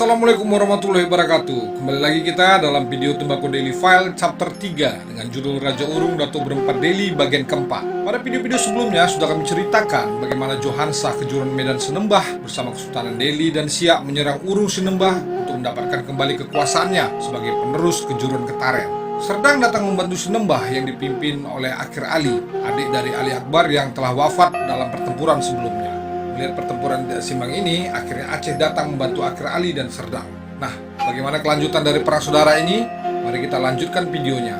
Assalamualaikum warahmatullahi wabarakatuh. Kembali lagi kita dalam video Tembako Daily File chapter 3 dengan judul Raja Urung Datuk Berempat Daily bagian keempat. Pada video-video sebelumnya sudah kami ceritakan bagaimana Johansa kejuruan Medan Senembah bersama Kesultanan Delhi dan Siak menyerang Urung Senembah untuk mendapatkan kembali kekuasaannya sebagai penerus kejuruan Ketaren. Serdang datang membantu Senembah yang dipimpin oleh Akhir Ali, adik dari Ali Akbar yang telah wafat dalam pertempuran sebelumnya. Melihat pertempuran tidak seimbang ini, akhirnya Aceh datang membantu Akhir Ali dan Serdang. Nah, bagaimana kelanjutan dari perang saudara ini? Mari kita lanjutkan videonya.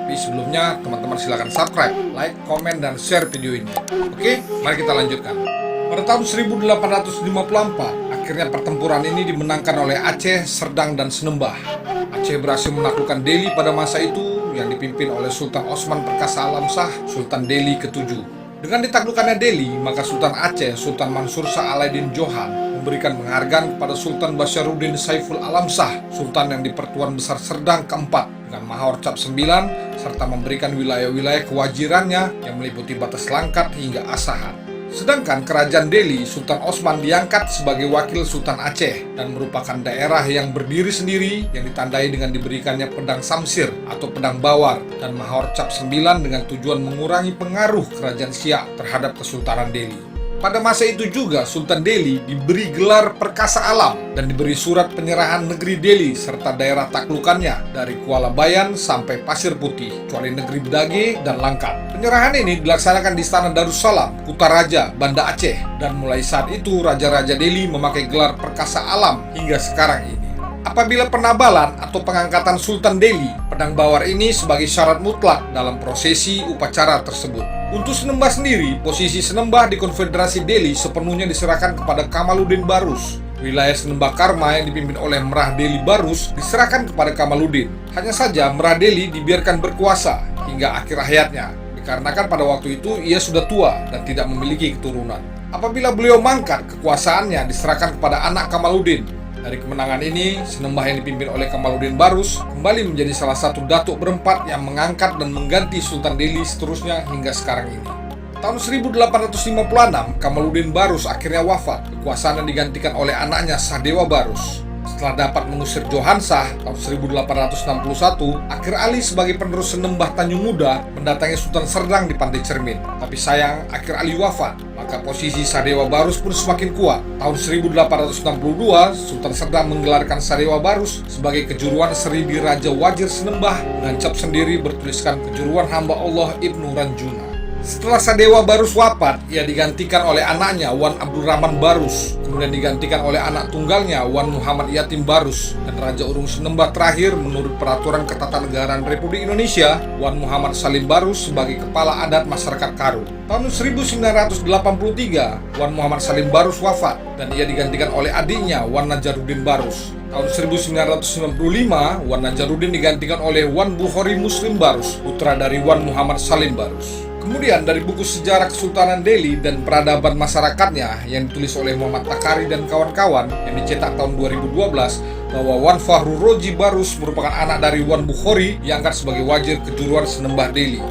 Tapi sebelumnya, teman-teman silakan subscribe, like, komen, dan share video ini. Oke, mari kita lanjutkan. Pada tahun 1854, akhirnya pertempuran ini dimenangkan oleh Aceh, Serdang, dan Senembah. Aceh berhasil menaklukkan Delhi pada masa itu yang dipimpin oleh Sultan Osman Perkasa Alam Shah, Sultan Delhi ke-7. Dengan ditaklukkannya Delhi, maka Sultan Aceh, Sultan Mansur Shah Aladdin Johan, memberikan penghargaan kepada Sultan Basyaruddin Saiful Alam Shah, Sultan yang di Pertuan Besar Serdang keempat, dengan Mahor Cap 9, serta memberikan wilayah-wilayah kewajirannya yang meliputi Batas Langkat hingga Asahan. Sedangkan Kerajaan Delhi, Sultan Osman diangkat sebagai wakil Sultan Aceh dan merupakan daerah yang berdiri sendiri yang ditandai dengan diberikannya pedang samsir atau pedang bawar dan Mahor Cap 9 dengan tujuan mengurangi pengaruh Kerajaan Siak terhadap Kesultanan Delhi. Pada masa itu juga Sultan Delhi diberi gelar Perkasa Alam dan diberi surat penyerahan negeri Delhi serta daerah taklukannya dari Kuala Bayan sampai Pasir Putih, kecuali negeri Bedage dan Langkat. Penyerahan ini dilaksanakan di Istana Darussalam, Kutaraja, Banda Aceh, dan mulai saat itu Raja-Raja Delhi memakai gelar Perkasa Alam hingga sekarang ini. Apabila penabalan atau pengangkatan Sultan Delhi, pedang bawar ini sebagai syarat mutlak dalam prosesi upacara tersebut. Untuk Senembah sendiri, posisi Senembah di Konfederasi Delhi sepenuhnya diserahkan kepada Kamaluddin Barus. Wilayah Senembah Karma yang dipimpin oleh Merah Delhi Barus diserahkan kepada Kamaluddin. Hanya saja Merah Delhi dibiarkan berkuasa hingga akhir hayatnya, dikarenakan pada waktu itu ia sudah tua dan tidak memiliki keturunan. Apabila beliau mangkat, kekuasaannya diserahkan kepada anak Kamaluddin. Dari kemenangan ini, Senembah yang dipimpin oleh Kamaluddin Barus kembali menjadi salah satu datuk berempat yang mengangkat dan mengganti Sultan Delhi seterusnya hingga sekarang ini. Tahun 1856, Kamaluddin Barus akhirnya wafat. Kekuasaannya digantikan oleh anaknya Sadewa Barus. Setelah dapat mengusir Johansa tahun 1861, Akhir Ali sebagai penerus Senembah Tanjung Muda mendatangi Sultan Serdang di Pantai Cermin. Tapi sayang, Akhir Ali wafat, maka posisi Sadewa Barus pun semakin kuat. Tahun 1862, Sultan Serdang menggelarkan Sadewa Barus sebagai kejuruan Seridi Raja Wajir Senembah dengan cap sendiri bertuliskan Kejuruan Hamba Allah Ibnu Ranjuna. Setelah Sadewa Barus wafat, ia digantikan oleh anaknya Wan Abdul Rahman Barus, kemudian digantikan oleh anak tunggalnya Wan Muhammad Yatim Barus, dan Raja Urung Senembah terakhir menurut Peraturan Ketatanegaraan Republik Indonesia, Wan Muhammad Salim Barus sebagai Kepala Adat Masyarakat Karo. Tahun 1983, Wan Muhammad Salim Barus wafat, dan ia digantikan oleh adiknya Wan Najaruddin Barus. Tahun 1995, Wan Najaruddin digantikan oleh Wan Bukhari Muslim Barus, putra dari Wan Muhammad Salim Barus. Kemudian dari buku sejarah Kesultanan Delhi dan peradaban masyarakatnya yang ditulis oleh Muhammad Takari dan kawan-kawan yang dicetak tahun 2012 bahwa Wan Fahru Roji Barus merupakan anak dari Wan Bukhari diangkat sebagai wajir kejuruan Senembah Delhi.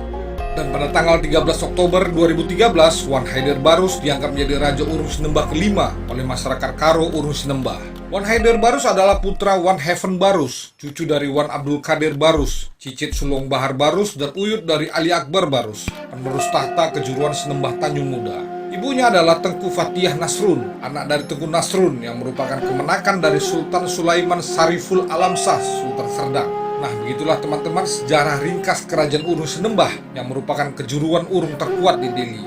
Dan pada tanggal 13 Oktober 2013, Wan Haider Barus diangkat menjadi Raja Urung Senembah kelima oleh masyarakat Karo Urung Senembah. Wan Haider Barus adalah putra Wan Heaven Barus, cucu dari Wan Abdul Qadir Barus, cicit sulung Bahar Barus, dan uyut dari Ali Akbar Barus, penerus tahta kejuruan Senembah Tanjung Muda. Ibunya adalah Tengku Fatihah Nasrun, anak dari Tengku Nasrun yang merupakan kemenakan dari Sultan Sulaiman Sariful Alam Shah, Sultan Serdang. Nah, begitulah teman-teman sejarah ringkas Kerajaan Urung Senembah yang merupakan kejuruan urung terkuat di Delhi.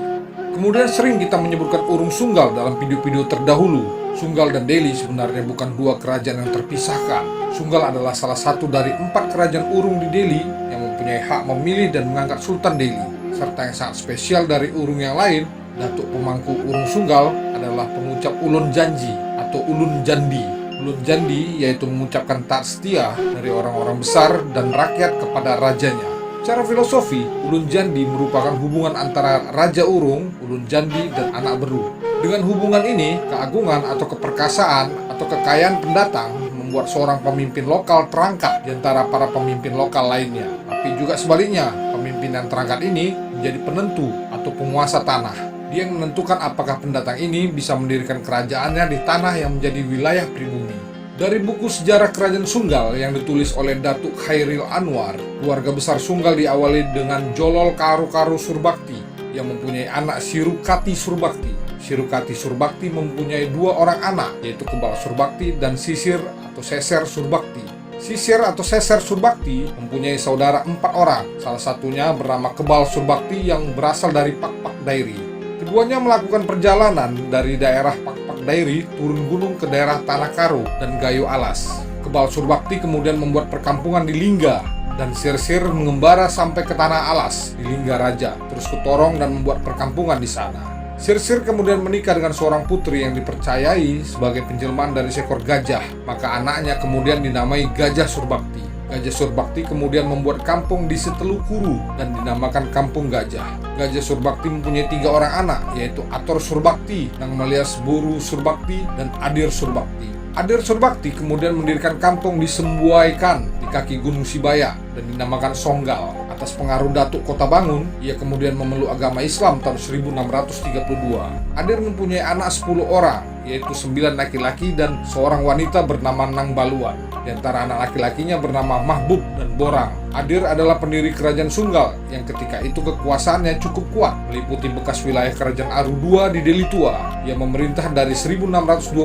Kemudian sering kita menyebutkan Urung Sunggal dalam video-video terdahulu. Sunggal dan Delhi sebenarnya bukan dua kerajaan yang terpisahkan. Sunggal adalah salah satu dari 4 kerajaan urung di Delhi yang mempunyai hak memilih dan mengangkat Sultan Delhi. Serta yang sangat spesial dari urung yang lain, Datuk Pemangku Urung Sunggal adalah pengucap ulun janji atau ulun jandi. Ulun jandi yaitu mengucapkan taat setia dari orang-orang besar dan rakyat kepada rajanya. Secara filosofi, ulun jandi merupakan hubungan antara Raja Urung, ulun jandi, dan anak beru. Dengan hubungan ini, keagungan atau keperkasaan atau kekayaan pendatang membuat seorang pemimpin lokal terangkat di antara para pemimpin lokal lainnya. Tapi juga sebaliknya, pemimpin yang terangkat ini menjadi penentu atau penguasa tanah. Dia yang menentukan apakah pendatang ini bisa mendirikan kerajaannya di tanah yang menjadi wilayah pribumi. Dari buku sejarah Kerajaan Sunggal yang ditulis oleh Datuk Khairil Anwar, keluarga besar Sunggal diawali dengan Jolol Karu-Karu Surbakti yang mempunyai anak Sirukati Surbakti. Sirukati Surbakti mempunyai 2 orang anak, yaitu Kebal Surbakti dan Sisir atau Seser Surbakti. Sisir atau Seser Surbakti mempunyai saudara 4 orang, salah satunya bernama Kebal Surbakti yang berasal dari Pak Dairi. Keduanya melakukan perjalanan dari daerah Pak Dairi turun gunung ke daerah Tanah Karo dan Gayo Alas. Kebal Surbakti kemudian membuat perkampungan di Lingga, dan Sisir mengembara sampai ke Tanah Alas di Lingga Raja, terus ke Torong dan membuat perkampungan di sana. Sisir kemudian menikah dengan seorang putri yang dipercayai sebagai penjelmaan dari seekor gajah, maka anaknya kemudian dinamai Gajah Surbakti. Gajah Surbakti kemudian membuat kampung di Setelukuru dan dinamakan Kampung Gajah. Gajah Surbakti mempunyai 3 orang anak, yaitu Ator Surbakti, Nang Malias Boru Surbakti, dan Adir Surbakti. Adir Surbakti kemudian mendirikan kampung di Sembuaikan di kaki Gunung Sibaya dan dinamakan Songgal. Atas pengaruh Datuk Kota Bangun, ia kemudian memeluk agama Islam tahun 1632. Adir mempunyai anak 10 orang, yaitu 9 laki-laki dan seorang wanita bernama Nang Baluan. Di antara anak laki-lakinya bernama Mahbub dan Borang. Adir adalah pendiri Kerajaan Sunggal yang ketika itu kekuasaannya cukup kuat, meliputi bekas wilayah Kerajaan Aru II di Deli Tua. Ia memerintah dari 1629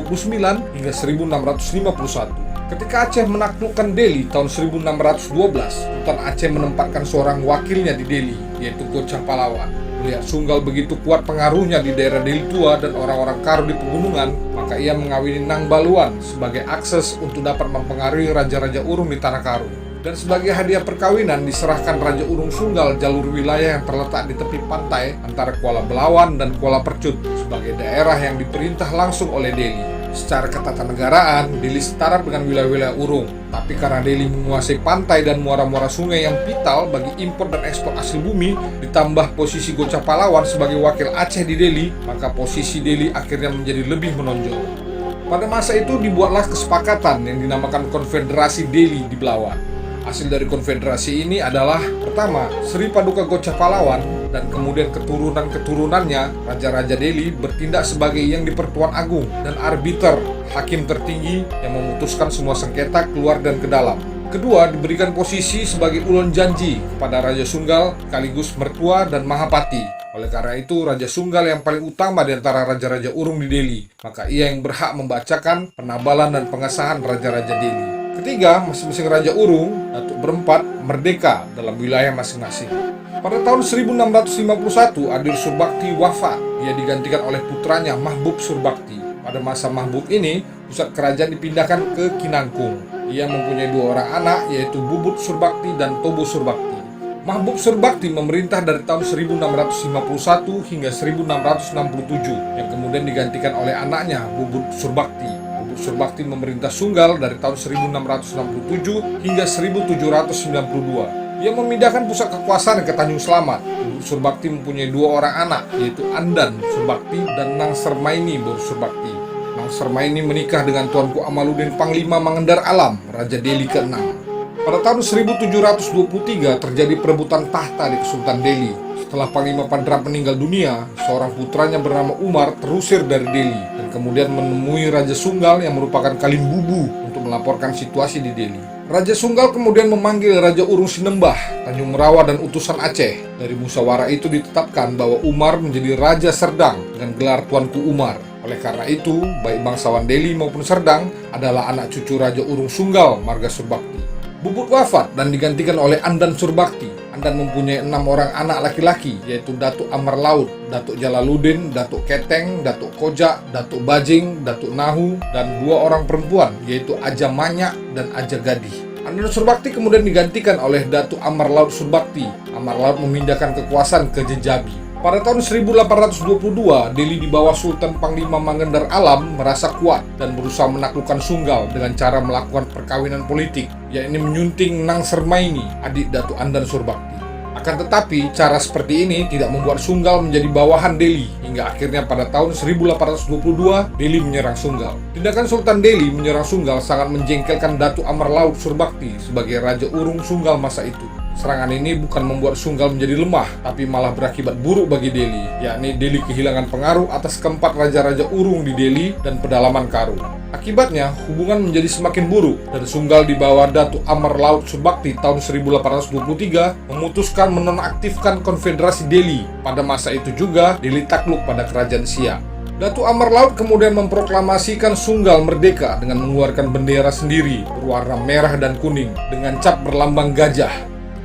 hingga 1651. Ketika Aceh menaklukkan Deli tahun 1612, Sultan Aceh menempatkan seorang wakilnya di Deli, yaitu Gocah Pahlawan. Melihat Sunggal begitu kuat pengaruhnya di daerah Deli Tua dan orang-orang Karo di pegunungan, maka ia mengawini Nang Baluan sebagai akses untuk dapat mempengaruhi Raja-Raja Urung di Tanah Karo. Dan sebagai hadiah perkawinan diserahkan Raja Urung Sunggal jalur wilayah yang terletak di tepi pantai antara Kuala Belawan dan Kuala Percut sebagai daerah yang diperintah langsung oleh Deli. Secara ketatanegaraan, Deli setara dengan wilayah-wilayah Urung, tapi karena Deli menguasai pantai dan muara-muara sungai yang vital bagi impor dan ekspor hasil bumi, ditambah posisi Gocah Pahlawan sebagai wakil Aceh di Deli, maka posisi Deli akhirnya menjadi lebih menonjol. Pada masa itu dibuatlah kesepakatan yang dinamakan Konfederasi Deli di Belawan. Hasil dari konfederasi ini adalah pertama, Sri Paduka Gocah Pahlawan dan kemudian keturunan-keturunannya Raja-Raja Deli bertindak sebagai yang di Pertuan Agung dan arbiter, hakim tertinggi yang memutuskan semua sengketa keluar dan ke dalam. Kedua, diberikan posisi sebagai ulun janji kepada Raja Sunggal sekaligus mertua dan Mahapati. Oleh karena itu, Raja Sunggal yang paling utama di antara Raja-Raja Urung di Deli, maka ia yang berhak membacakan penabalan dan pengesahan Raja-Raja Deli. Ketiga, masing-masing Raja Urung, Datuk berempat, merdeka dalam wilayah masing-masing. Pada tahun 1651, Adir Surbakti wafat. Ia digantikan oleh putranya Mahbub Surbakti. Pada masa Mahbub ini, pusat kerajaan dipindahkan ke Kinangkung. Ia mempunyai 2 orang anak, yaitu Bubut Surbakti dan Tobo Surbakti. Mahbub Surbakti memerintah dari tahun 1651 hingga 1667, yang kemudian digantikan oleh anaknya Bubut Surbakti. Surbakti memerintah Sunggal dari tahun 1667 hingga 1792. Ia memindahkan pusat kekuasaan ke Tanjung Selamat. Surbakti mempunyai 2 orang anak, yaitu Andan Surbakti dan Nang Sermaini Boru Surbakti. Nang Sermaini menikah dengan Tuanku Amaluddin Panglima Mangendar Alam, Raja Deli ke-6. Pada tahun 1723 terjadi perebutan tahta di Kesultanan Deli. Setelah Panglima Padra meninggal dunia, seorang putranya bernama Umar terusir dari Deli dan kemudian menemui Raja Sunggal yang merupakan Kalimbubu untuk melaporkan situasi di Deli. Raja Sunggal kemudian memanggil Raja Urung Sinembah, Tanjung Merawa dan utusan Aceh. Dari musyawarah itu ditetapkan bahwa Umar menjadi Raja Serdang dengan gelar Tuanku Umar. Oleh karena itu, baik bangsawan Deli maupun Serdang adalah anak cucu Raja Urung Sunggal Marga Surbakti. Bubut wafat dan digantikan oleh Andan Surbakti. Andan mempunyai 6 orang anak laki-laki, yaitu Datuk Amar Laut, Datuk Jalaluddin, Datuk Keteng, Datuk Kojak, Datuk Bajing, Datuk Nahu, dan 2 orang perempuan, yaitu Aja Manyak dan Aja Gadih. Andan Surbakti kemudian digantikan oleh Datuk Amar Laut Surbakti. Amar Laut memindahkan kekuasaan ke Jejabi. Pada tahun 1822, Deli di bawah Sultan Panglima Mangendar Alam merasa kuat dan berusaha menaklukkan Sunggal dengan cara melakukan perkawinan politik, yakni menyunting Nang Sermaini, adik Datuk Andan Surbakti. Akan tetapi, cara seperti ini tidak membuat Sunggal menjadi bawahan Deli, hingga akhirnya pada tahun 1822, Deli menyerang Sunggal. Tindakan Sultan Deli menyerang Sunggal sangat menjengkelkan Datuk Amar Laut Surbakti sebagai Raja Urung Sunggal masa itu. Serangan ini bukan membuat Sunggal menjadi lemah, tapi malah berakibat buruk bagi Deli, yakni Deli kehilangan pengaruh atas keempat raja-raja Urung di Deli dan pedalaman Karo. Akibatnya, hubungan menjadi semakin buruk dan Sunggal di bawah Datuk Amar Laut Surbakti tahun 1823 memutuskan menonaktifkan Konfederasi Delhi. Pada masa itu juga, Delhi takluk pada Kerajaan Siak. Datuk Amar Laut kemudian memproklamasikan Sunggal merdeka dengan mengeluarkan bendera sendiri berwarna merah dan kuning dengan cap berlambang gajah.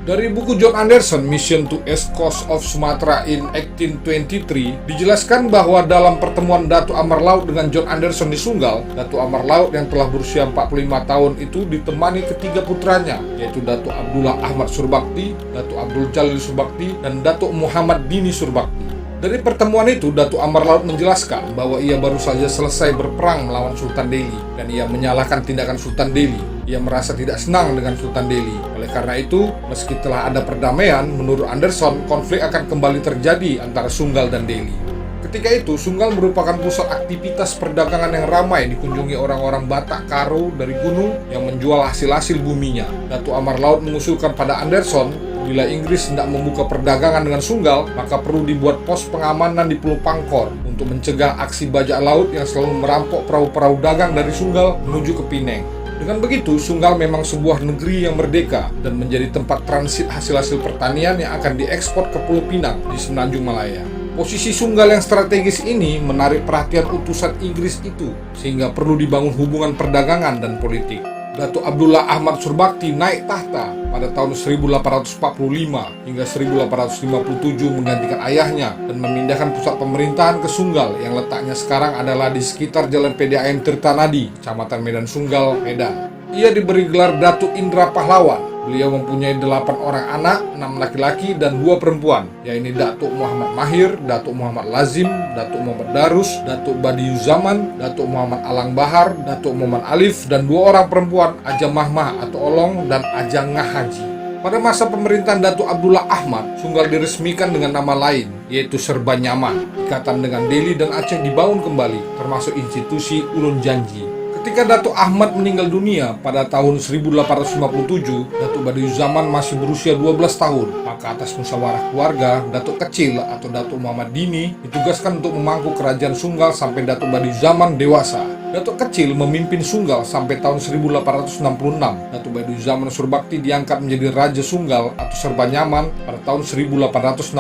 Dari buku John Anderson, Mission to East Coast of Sumatra in 1823, dijelaskan bahwa dalam pertemuan Datuk Amar Laut dengan John Anderson di Sunggal, Datuk Amar Laut yang telah berusia 45 tahun itu ditemani ketiga putranya, yaitu Datuk Abdullah Ahmad Surbakti, Datuk Abdul Jalil Surbakti, dan Datuk Muhammad Dini Surbakti. Dari pertemuan itu, Datuk Amar Laut menjelaskan bahwa ia baru saja selesai berperang melawan Sultan Delhi dan ia menyalahkan tindakan Sultan Delhi. Ia merasa tidak senang dengan Sultan Delhi. Oleh karena itu, meski telah ada perdamaian, menurut Anderson, konflik akan kembali terjadi antara Sunggal dan Delhi. Ketika itu, Sunggal merupakan pusat aktivitas perdagangan yang ramai dikunjungi orang-orang Batak Karo dari gunung yang menjual hasil-hasil buminya. Datuk Amar Laut mengusulkan pada Anderson, bila Inggris hendak membuka perdagangan dengan Sunggal, maka perlu dibuat pos pengamanan di Pulau Pangkor untuk mencegah aksi bajak laut yang selalu merampok perahu-perahu dagang dari Sunggal menuju ke Pineng. Dengan begitu, Sunggal memang sebuah negeri yang merdeka dan menjadi tempat transit hasil-hasil pertanian yang akan diekspor ke Pulau Pinang di Semenanjung Malaya. Posisi Sunggal yang strategis ini menarik perhatian utusan Inggris itu, sehingga perlu dibangun hubungan perdagangan dan politik. Datuk Abdullah Ahmad Surbakti naik tahta pada tahun 1845 hingga 1857 menggantikan ayahnya dan memindahkan pusat pemerintahan ke Sunggal yang letaknya sekarang adalah di sekitar Jalan PDAM Tirtanadi, Kecamatan Medan Sunggal, Medan. Ia diberi gelar Datuk Indra Pahlawan. Beliau mempunyai 8 orang anak, 6 laki-laki dan 2 perempuan, yaitu Datuk Muhammad Mahir, Datuk Muhammad Lazim, Datuk Muhammad Darus, Datuk Badiuzaman, Datuk Muhammad Alang Bahar, Datuk Muhammad Alif, dan 2 orang perempuan, Aja Mahmah atau Olong dan Aja Ngahaji. Pada masa pemerintahan Datuk Abdullah Ahmad, Sunggal diresmikan dengan nama lain, yaitu Serba Nyaman. Ikatan dengan Delhi dan Aceh dibangun kembali, termasuk institusi Ulun Janji. Ketika Datuk Ahmad meninggal dunia pada tahun 1857, Datuk Badiuzaman masih berusia 12 tahun. Maka atas musyawarah keluarga, Datuk Kecil atau Datuk Muhammad Dini ditugaskan untuk memangku kerajaan Sunggal sampai Datuk Badiuzaman dewasa. Datuk Kecil memimpin Sunggal sampai tahun 1866. Datuk Badiuzaman Surbakti diangkat menjadi Raja Sunggal atau Serba Nyaman pada tahun 1866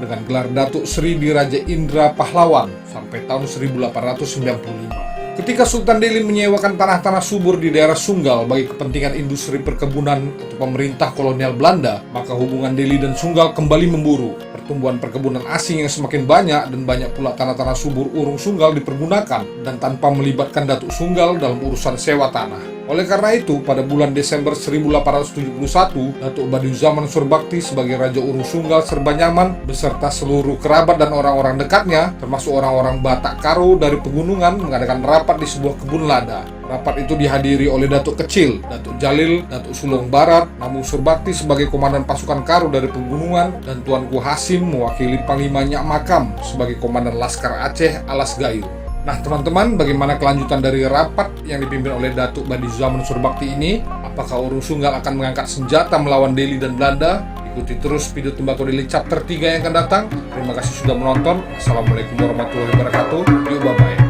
dengan gelar Datuk Sri Diraja Indra Pahlawan sampai tahun 1895. Ketika Sultan Delhi menyewakan tanah-tanah subur di daerah Sunggal bagi kepentingan industri perkebunan atau pemerintah kolonial Belanda, maka hubungan Delhi dan Sunggal kembali memburuk. Pertumbuhan perkebunan asing yang semakin banyak dan banyak pula tanah-tanah subur urung Sunggal dipergunakan dan tanpa melibatkan Datuk Sunggal dalam urusan sewa tanah. Oleh karena itu, pada bulan Desember 1871, Datuk Badiuzaman Surbakti sebagai Raja Urung Sunggal Serba Nyaman beserta seluruh kerabat dan orang-orang dekatnya, termasuk orang-orang Batak Karo dari pegunungan, mengadakan rapat di sebuah kebun lada. Rapat itu dihadiri oleh Datuk Kecil, Datuk Jalil, Datuk Sulong Barat, Namung Surbakti sebagai komandan pasukan Karo dari pegunungan, dan Tuanku Hasim mewakili Panglima Nyak Makam sebagai komandan Laskar Aceh Alas Gayo. Nah teman-teman, bagaimana kelanjutan dari rapat yang dipimpin oleh Datuk Badiuzaman Surbakti ini? Apakah Urung Sunggal akan mengangkat senjata melawan Delhi dan Belanda? Ikuti terus video Tembakau Daily Chapter 3 yang akan datang. Terima kasih sudah menonton. Assalamualaikum warahmatullahi wabarakatuh. Yuk bye-bye.